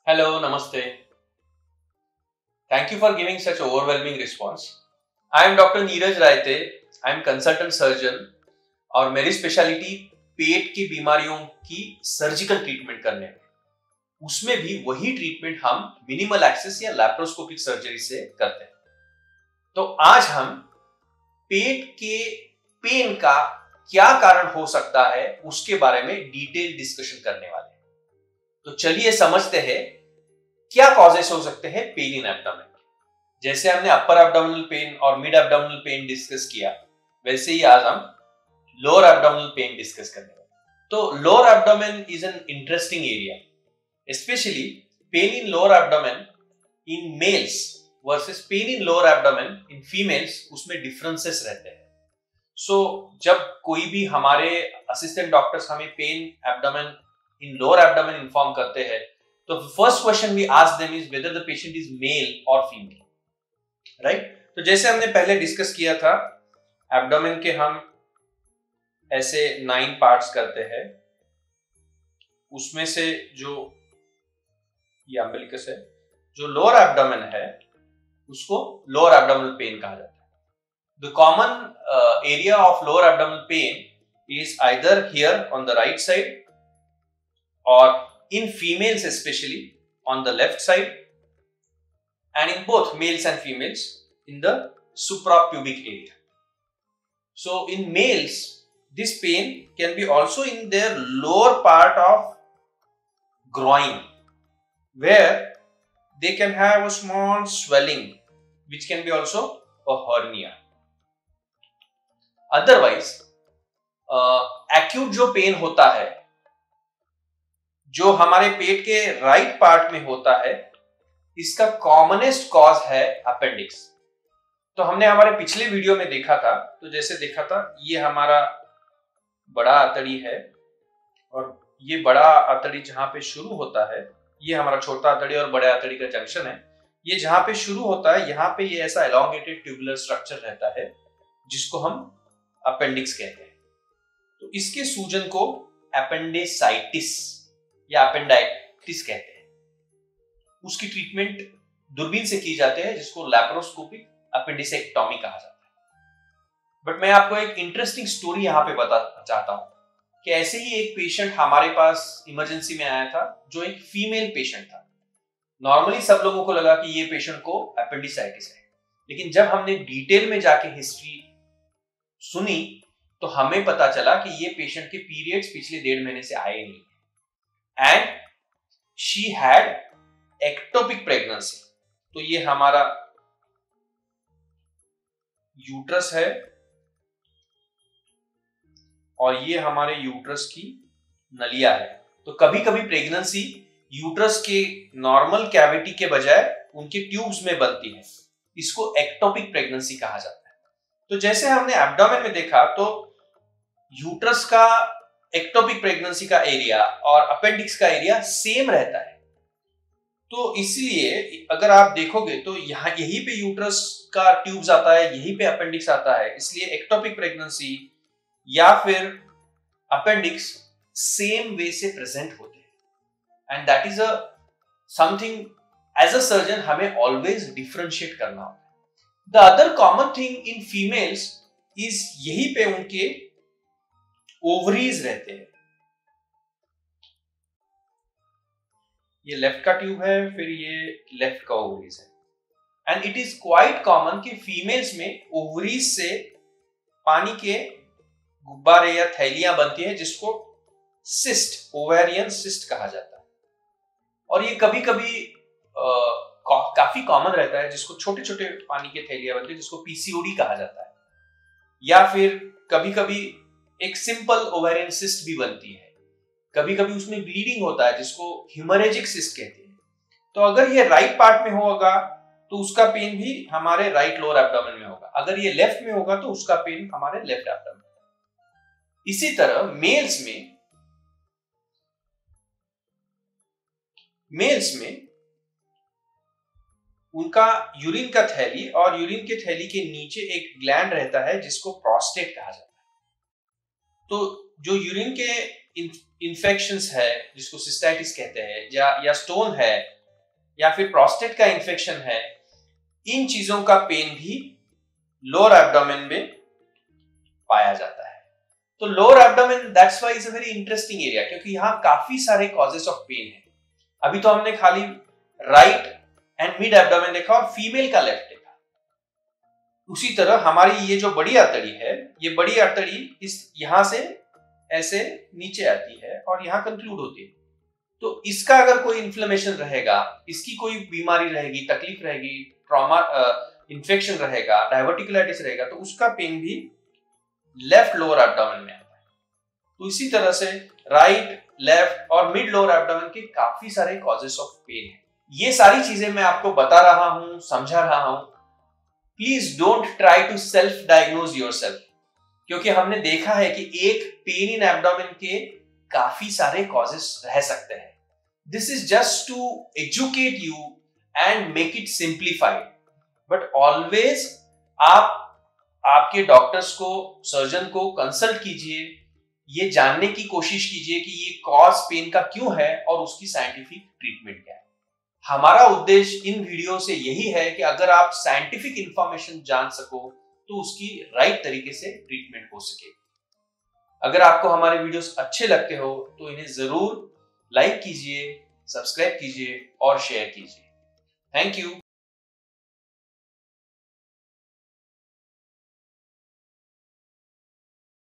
Hello, Namaste. Thank you for giving such overwhelming response. I am Dr. Neeraj Raite. I am consultant surgeon और मेरी speciality पेट की बीमारियों की surgical treatment करने में, उसमें भी वही ट्रीटमेंट हम मिनिमल एक्सेस या लैप्रोस्कोपिक सर्जरी से करते हैं। तो आज हम पेट के पेन का क्या कारण हो सकता है उसके बारे में डिटेल डिस्कशन करने वाले हैं। तो चलिए समझते हैं क्या कॉजेस हो सकते हैं पेन इन एब्डोमेन। जैसे हमने अपर एब्डोमिनल पेन और मिड एब्डोमिनल पेन डिस्कस किया, वैसे ही आज हम लोअर एब्डोमिनल पेन डिस्कस करने वाले। तो lower abdomen is an interesting area, specially pain in lower abdomen in males versus pain in lower abdomen in females, उसमें डिफरेंसेस रहते हैं। जब कोई भी हमारे असिस्टेंट डॉक्टर्स हमें pain abdomen in lower abdomen inform करते हैं, तो first question we ask them is whether the patient is male और फीमेल, राइट। तो जैसे हमने पहले डिस्कस किया था, एब्डोमेन के हम ऐसे 9 पार्ट्स करते हैं। उसमें से जो ये अम्बिलिकस है, जो लोअर एब्डोमेन है, उसको लोअर एब्डोमिनल पेन कहा जाता है। The common area of lower abdominal pain is either here on the right side or in females especially on the left side, and in both males and females in the suprapubic area. So in males this pain can be also in their lower part of groin, where they can have a small swelling which can be also a hernia. Otherwise acute जो pen होता है, जो हमारे पेट के right part में होता है, इसका कॉमनेस्ट कॉज है अपेंडिक्स। तो हमने हमारे पिछले वीडियो में देखा था, तो जैसे देखा था, ये हमारा बड़ा आंतड़ी है और ये बड़ा आंतड़ी जहां पे शुरू होता है, ये हमारा छोटा आंतड़ी और बड़े आंतड़ी का जंक्शन है। ये जहां पे शुरू होता है, यहाँ पे ये ऐसा एलोंगेटेड ट्यूबुलर स्ट्रक्चर रहता है जिसको हम अपेंडिक्स कहते हैं। तो इसके सूजन को एपेंडिसाइटिस या अपेंडाइटिस कहते हैं। उसकी ट्रीटमेंट दूरबीन से की जाती है, जिसको लैप्रोस्कोपिक अपेंडिसेक्टोमी कहा जाता है। बट मैं आपको एक इंटरेस्टिंग स्टोरी यहां पे बताना चाहता हूं कि ऐसे ही एक पेशेंट हमारे पास इमरजेंसी में आया था, जो एक फीमेल पेशेंट था। नॉर्मली सब लोगों को लगा कि ये पेशेंट को अपेंडिसाइटिस है, लेकिन जब हमने डिटेल में जाके हिस्ट्री सुनी तो हमें पता चला कि ये पेशेंट के पीरियड्स पिछले 1.5 महीने से आए नहीं, and she had ectopic pregnancy। तो ये हमारा यूट्रस है और ये हमारे यूट्रस की नलिया है। तो कभी कभी प्रेगनेंसी यूट्रस के नॉर्मल कैविटी के बजाय उनके ट्यूब्स में बनती है, इसको एक्टोपिक प्रेगनेंसी कहा जाता है। तो जैसे हमने एब्डोमेन में देखा, तो यूट्रस का एक्टोपिक प्रेगनेंसी का एरिया और अपेंडिक्स का एरिया सेम रहता है। तो इसलिए अगर आप देखोगे तो यहाँ यहीं पे यूट्रस का ट्यूब्स आता है, यहीं पे अपेंडिक्स आता है, इसलिए एक्टोपिक प्रेगनेंसी या फिर अपेंडिक्स सेम वे से प्रेजेंट होते हैं। And that is a something as a surgeon हमें ऑलवेज डिफरेंशिएट करना होता है। The other common thing in females is यहीं पे उनके ओवरीज रहते हैं। ये लेफ्ट का ट्यूब है, फिर ये लेफ्ट का ओवरीज है। And it is quite common कि फीमेल्स में ओवरीज से पानी के गुब्बारे या थैलियां बनती है, जिसको सिस्ट, ओवेरियन सिस्ट कहा जाता है। और ये कभी कभी काफी कॉमन रहता है, जिसको छोटे छोटे पानी के थैलियां बनती है, जिसको पीसीओडी कहा जाता है। या फिर कभी कभी एक सिंपल ओवेरियन सिस्ट भी बनती है, कभी कभी उसमें ब्लीडिंग होता है, जिसको हेमोरेजिक सिस्ट कहते हैं। तो अगर ये राइट पार्ट में होगा तो उसका पेन भी हमारे राइट लोअर एब्डोमेन में होगा, अगर ये लेफ्ट में होगा तो उसका पेन हमारे लेफ्ट एब्डोमेन। इसी तरह मेल्स में उनका यूरिन का थैली और यूरिन के थैली के नीचे एक ग्लैंड रहता है, जिसको प्रोस्टेट कहा जाता है। तो जो यूरिन के इन्फेक्शंस है जिसको सिस्टाइटिस कहते हैं, या स्टोन है, या फिर प्रोस्टेट का इन्फेक्शन है, इन चीजों का पेन भी लोअर एब्डोमेन में पाया जाता है। तो lower abdomen that's why is a very interesting area, क्योंकि यहाँ काफी सारे कॉजेस ऑफ पेन है। अभी तो हमने खाली राइट एंड मिड एब्डोमेन देखा और फीमेल का लेफ्ट देखा। उसी तरह हमारी ये जो बड़ी आंतड़ी है, ये बड़ी आंतड़ी इस यहां से ऐसे नीचे आती है और यहां कंक्लूड होती है। तो इसका अगर कोई इन्फ्लेमेशन रहेगा, इसकी कोई बीमारी रहेगी, तकलीफ रहेगी, ट्रॉमा इन्फेक्शन रहेगा, डायवर्टिकुलाइटिस रहेगा, तो उसका पेन भी लेफ्ट लोअर एब्डोमेन में आता है। तो इसी तरह से राइट, लेफ्ट और मिड लोअर एब्डोमेन के काफी सारे कॉजेस ऑफ पेन है। ये सारी चीजें मैं आपको बता रहा हूं, समझा रहा हूं। Please don't try to self diagnose yourself, क्योंकि हमने देखा है कि एक पेन इन एब्डोमेन के काफी सारे कॉजेस रह सकते हैं। This is just to educate you and make it simplified, but always आप आपके डॉक्टर्स को, सर्जन को कंसल्ट कीजिए, ये जानने की कोशिश कीजिए कि ये कॉज पेन का क्यों है और उसकी साइंटिफिक ट्रीटमेंट क्या है। हमारा उद्देश्य इन वीडियो से यही है कि अगर आप साइंटिफिक इंफॉर्मेशन जान सको तो उसकी राइट तरीके से ट्रीटमेंट हो सके। अगर आपको हमारे वीडियोस अच्छे लगते हो तो इन्हें जरूर लाइक कीजिए, सब्सक्राइब कीजिए और शेयर कीजिए। Thank you.